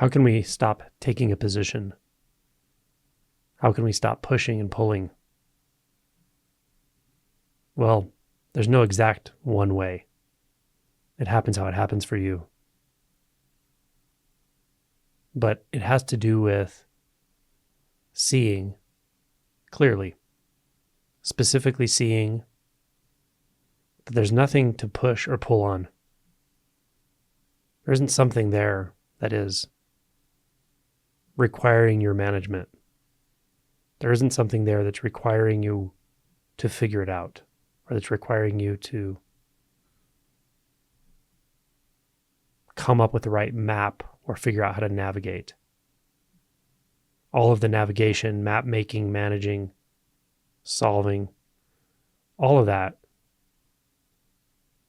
How can we stop taking a position? How can we stop pushing and pulling? Well, there's no exact one way. It happens how it happens for you. But it has to do with seeing clearly, specifically seeing that there's nothing to push or pull on. There isn't something there that is requiring your management. There isn't something there that's requiring you to figure it out, or that's requiring you to come up with the right map or figure out how to navigate. All of the navigation, map making, managing, solving, all of that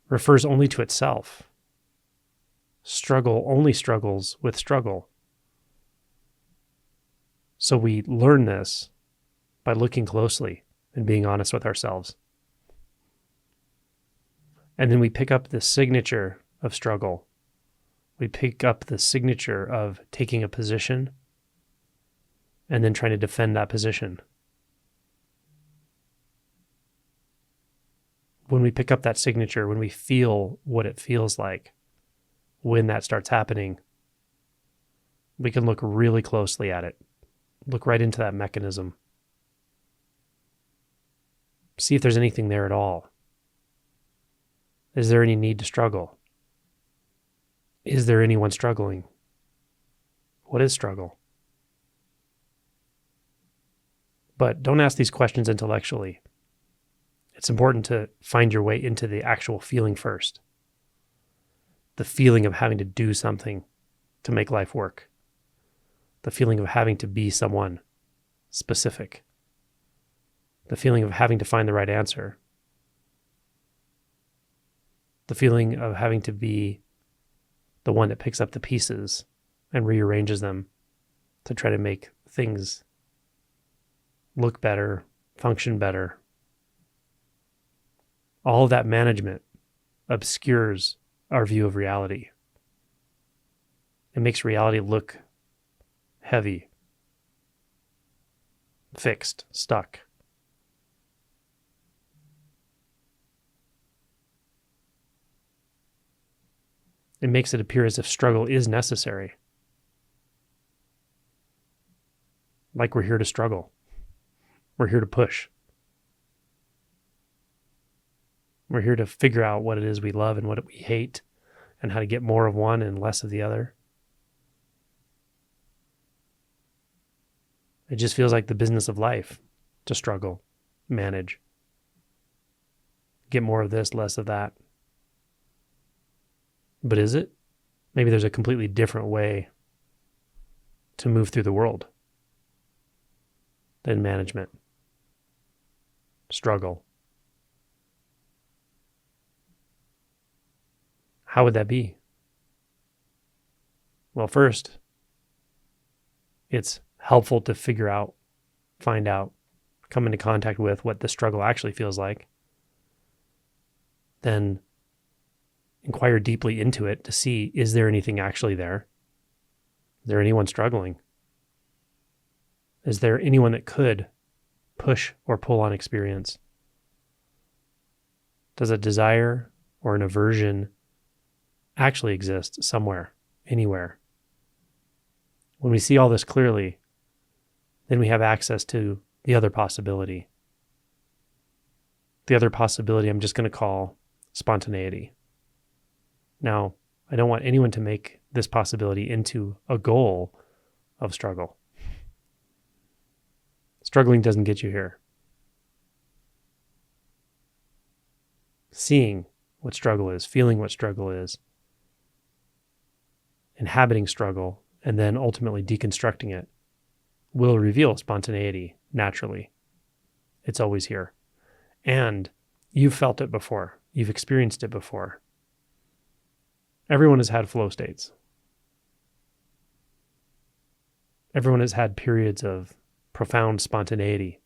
refers only to itself. Struggle only struggles with struggle. So we learn this by looking closely and being honest with ourselves. And then we pick up the signature of struggle. We pick up the signature of taking a position and then trying to defend that position. When we pick up that signature, when we feel what it feels like, when that starts happening, we can look really closely at it. Look right into that mechanism. See if there's anything there at all. Is there any need to struggle? Is there anyone struggling? What is struggle? But don't ask these questions intellectually. It's important to find your way into the actual feeling first. The feeling of having to do something to make life work. The feeling of having to be someone specific. The feeling of having to find the right answer. The feeling of having to be the one that picks up the pieces and rearranges them to try to make things look better, function better. All of that management obscures our view of reality. It makes reality look heavy, fixed, stuck. It makes it appear as if struggle is necessary. Like we're here to struggle. We're here to push. We're here to figure out what it is we love and what we hate, and how to get more of one and less of the other. It just feels like the business of life to struggle, manage, get more of this, less of that. But is it? Maybe there's a completely different way to move through the world than management, struggle. How would that be? Well, first, it's helpful to figure out, find out, come into contact with what the struggle actually feels like. Then inquire deeply into it to see, is there anything actually there? Is there anyone struggling? Is there anyone that could push or pull on experience? Does a desire or an aversion actually exist somewhere, anywhere? When we see all this clearly, then we have access to the other possibility. The other possibility I'm just going to call spontaneity. Now, I don't want anyone to make this possibility into a goal of struggle. Struggling doesn't get you here. Seeing what struggle is, feeling what struggle is, inhabiting struggle, and then ultimately deconstructing it will reveal spontaneity naturally. It's always here. And you've felt it before. You've experienced it before. Everyone has had flow states. Everyone has had periods of profound spontaneity.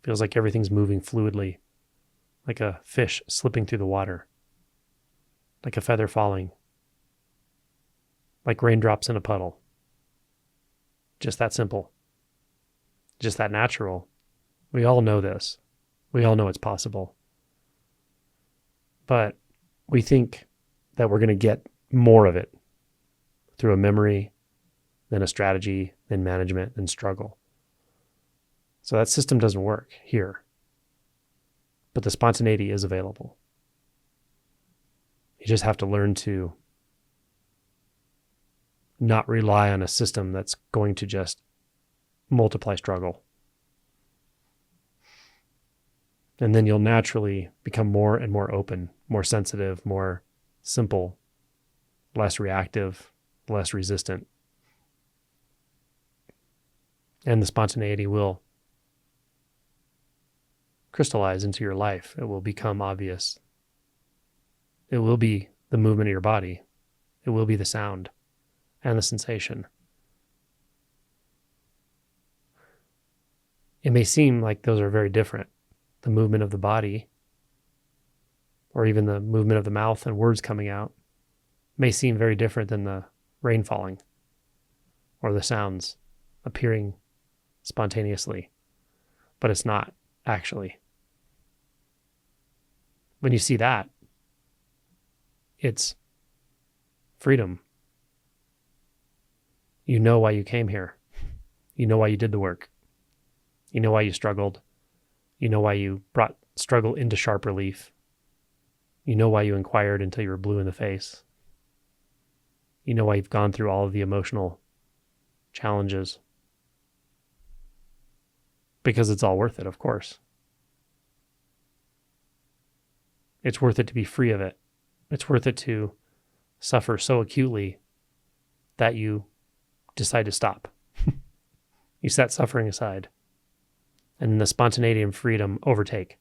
Feels like everything's moving fluidly, like a fish slipping through the water, like a feather falling, like raindrops in a puddle. Just that simple. Just that natural. We all know this. We all know it's possible. But we think that we're going to get more of it through a memory, then a strategy, then management, then struggle. So that system doesn't work here. But the spontaneity is available. You just have to learn to not rely on a system that's going to just multiply struggle. And then you'll naturally become more and more open, more sensitive, more simple, less reactive, less resistant. And the spontaneity will crystallize into your life. It will become obvious. It will be the movement of your body. It will be the sound and the sensation. It may seem like those are very different. The movement of the body, or even the movement of the mouth and words coming out, may seem very different than the rain falling or the sounds appearing spontaneously, but it's not actually. When you see that, it's freedom. You know why you came here. You know why you did the work. You know why you struggled. You know why you brought struggle into sharp relief. You know why you inquired until you were blue in the face. You know why you've gone through all of the emotional challenges. Because it's all worth it, of course. It's worth it to be free of it. It's worth it to suffer so acutely that you decide to stop. You set suffering aside. And the spontaneity and freedom overtake.